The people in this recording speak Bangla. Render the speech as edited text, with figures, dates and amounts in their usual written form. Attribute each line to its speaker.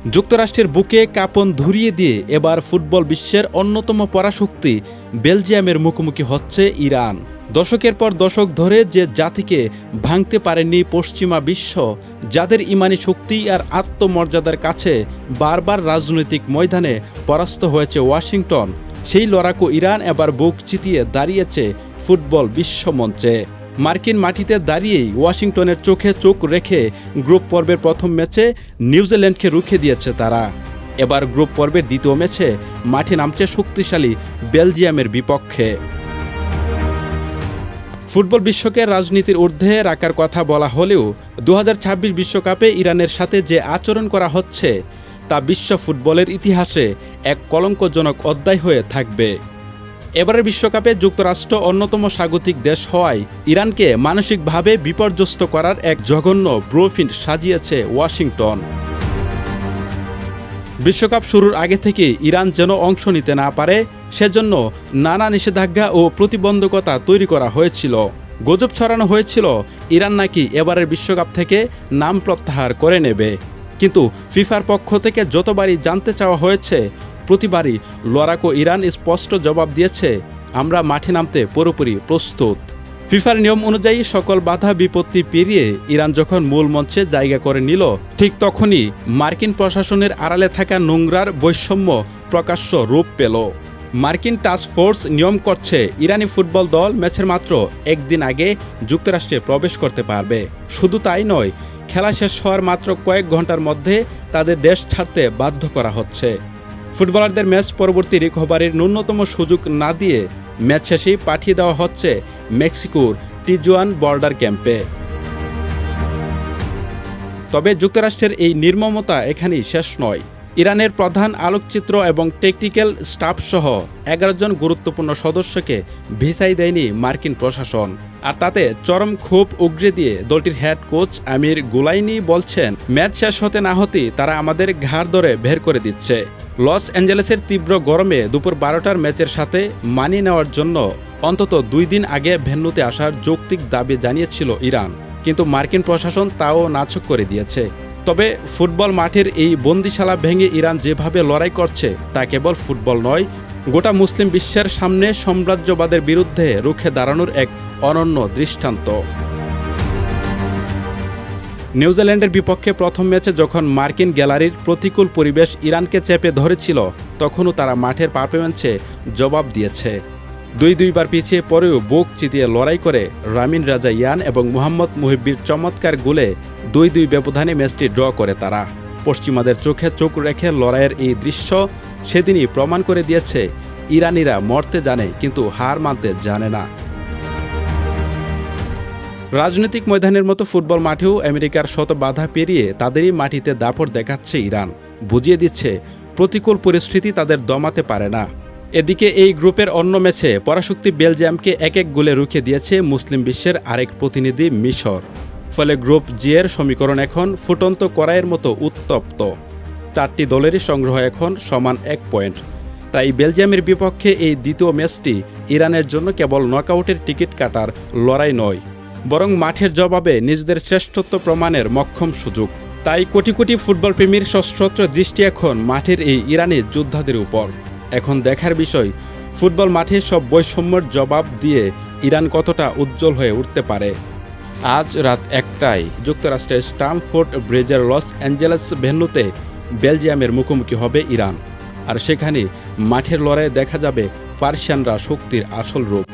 Speaker 1: যুক্তরাষ্ট্রের বুকে কাঁপন ধরিয়ে দিয়ে এবার ফুটবল বিশ্বের অন্যতম পরাশক্তি বেলজিয়ামের মুখোমুখি হচ্ছে ইরান। দশকের পর দশক ধরে যে জাতিকে ভাঙতে পারেনি পশ্চিমা বিশ্ব, যাদের ইমানি শক্তি আর আত্মমর্যাদার কাছে বারবার রাজনৈতিক ময়দানে পরাস্ত হয়েছে ওয়াশিংটন, সেই লড়াকু ইরান এবার বুক চিতিয়ে দাঁড়িয়েছে ফুটবল বিশ্বমঞ্চে। মার্কিন মাটিতে দাঁড়িয়েই ওয়াশিংটনের চোখে চোখ রেখে গ্রুপ পর্বের প্রথম ম্যাচে নিউজিল্যান্ডকে রুখে দিয়েছে তারা। এবার গ্রুপ পর্বের দ্বিতীয় ম্যাচে মাঠে নামছে শক্তিশালী বেলজিয়ামের বিপক্ষে। ফুটবল বিশ্বকে রাজনীতির ঊর্ধ্বে রাখার কথা বলা হলেও 2026 বিশ্বকাপে ইরানের সাথে যে আচরণ করা হচ্ছে তা বিশ্ব ফুটবলের ইতিহাসে এক কলঙ্কজনক অধ্যায় হয়ে থাকবে। এবারের বিশ্বকাপে যুক্তরাষ্ট্র অন্যতম স্বাগতিক দেশ হওয়ায় ইরানকে মানসিকভাবে বিপর্যস্ত করার এক জঘন্য ব্লুপ্রিন্ট সাজিয়েছে ওয়াশিংটন। বিশ্বকাপ শুরুর আগে থেকে ইরান যেন অংশ নিতে না পারে সেজন্য নানা নিষেধাজ্ঞা ও প্রতিবন্ধকতা তৈরি করা হয়েছিল। গুজব ছড়ানো হয়েছিল ইরান নাকি এবারের বিশ্বকাপ থেকে নাম প্রত্যাহার করে নেবে, কিন্তু ফিফার পক্ষ থেকে যতবারই জানতে চাওয়া হয়েছে প্রতিবারই লড়াকু ইরান স্পষ্ট জবাব দিয়েছে, আমরা মাঠে নামতে পুরোপুরি প্রস্তুত। ফিফার নিয়ম অনুযায়ী সকল বাধা বিপত্তি পেরিয়ে ইরান যখন মূল মঞ্চে জায়গা করে নিল, ঠিক তখনই মার্কিন প্রশাসনের আড়ালে থাকা নোংরার বৈষম্য প্রকাশ্য রূপ পেল। মার্কিন টাস্ক ফোর্স নিয়ম করছে ইরানি ফুটবল দল ম্যাচের মাত্র একদিন আগে যুক্তরাষ্ট্রে প্রবেশ করতে পারবে। শুধু তাই নয়, খেলা শেষ হওয়ার মাত্র কয়েক ঘন্টার মধ্যে তাদের দেশ ছাড়তে বাধ্য করা হচ্ছে। ফুটবলারদের ম্যাচ পরবর্তী রিকভারির ন্যূনতম সুযোগ না দিয়ে ম্যাচ শেষেই পাঠিয়ে দেওয়া হচ্ছে মেক্সিকোর টিজুয়ান বর্ডার ক্যাম্পে। তবে যুক্তরাষ্ট্রের এই নির্মমতা এখানেই শেষ নয়। ইরানের প্রধান আলোকচিত্র এবং টেকনিক্যাল স্টাফ সহ 11 জন গুরুত্বপূর্ণ সদস্যকে ভিসাই দেয়নি মার্কিন প্রশাসন। আর তাতে চরম ক্ষোভ উগরে দিয়ে দলটির হেড কোচ আমির গুলাইনি বলছেন, ম্যাচ শেষ হতে না হতেই তারা আমাদের ঘাড় ধরে বের করে দিচ্ছে। লস অ্যাঞ্জেলেসের তীব্র গরমে দুপুর 12টার ম্যাচের সাথে মানিয়ে নেওয়ার জন্য অন্তত 2 দিন আগে ভেন্যুতে আসার যৌক্তিক দাবি জানিয়েছিল ইরান, কিন্তু মার্কিন প্রশাসন তাও নাকচ করে দিয়েছে। তবে ফুটবল মাঠের এই বন্দিশালা ভেঙে ইরান যেভাবে লড়াই করছে তা কেবল ফুটবল নয়, গোটা মুসলিম বিশ্বের সামনে সাম্রাজ্যবাদের বিরুদ্ধে রুখে দাঁড়ানোর এক অনন্য দৃষ্টান্ত। নিউজিল্যান্ডের বিপক্ষে প্রথম ম্যাচে যখন মার্কিন গ্যালারির প্রতিকূল পরিবেশ ইরানকে চেপে ধরেছিল, তখনও তারা মাঠের পারফরম্যান্সে জবাব দিয়েছে। 2-2বার পিছিয়ে পরেও বুক চিতিয়ে লড়াই করে রামিন রাজা ইয়ান এবং মুহাম্মদ মুহিব্বির চমৎকার গোলে 2-2 ব্যবধানে ম্যাচটি ড্র করে তারা। পশ্চিমাদের চোখে চোখ রেখে লড়াইয়ের এই দৃশ্য সেদিনই প্রমাণ করে দিয়েছে ইরানিরা মরতে জানে কিন্তু হার মানতে জানে না। রাজনৈতিক ময়দানের মতো ফুটবল মাঠেও আমেরিকার শত বাধা পেরিয়ে তাদেরই মাটিতে দাপট দেখাচ্ছে ইরান, বুঝিয়ে দিচ্ছে প্রতিকূল পরিস্থিতি তাদের দমাতে পারে না। এদিকে এই গ্রুপের অন্য ম্যাচে পরাশক্তি বেলজিয়ামকে 1-1 গোলে রুখে দিয়েছে মুসলিম বিশ্বের আরেক প্রতিনিধি মিশর। ফলে গ্রুপ জি এর সমীকরণ এখন ফুটন্ত কড়াইয়ের মতো উত্তপ্ত। 4টি দলেরই সংগ্রহ এখন সমান 1 পয়েন্ট। তাই বেলজিয়ামের বিপক্ষে এই দ্বিতীয় ম্যাচটি ইরানের জন্য কেবল নকআউটের টিকিট কাটার লড়াই নয়, বরং মাঠের জবাবে নিজেদের শ্রেষ্ঠত্ব প্রমাণের মক্ষম সুযোগ। তাই কোটি কোটি ফুটবল প্রেমীর সশ্রদ্ধ দৃষ্টি এখন মাঠের এই ইরানি যোদ্ধাদের উপর। এখন দেখার বিষয়, ফুটবল মাঠে সব বৈষম্যের জবাব দিয়ে ইরান কতটা উজ্জ্বল হয়ে উঠতে পারে। আজ রাত 1টায় যুক্তরাষ্ট্রের স্টামফোর্ড ব্রিজের লস অ্যাঞ্জেলেস ভেন্যুতে বেলজিয়ামের মুখোমুখি হবে ইরান। আর সেখানে মাঠের লড়াইয়ে দেখা যাবে পার্সিয়ানরা শক্তির আসল রূপ।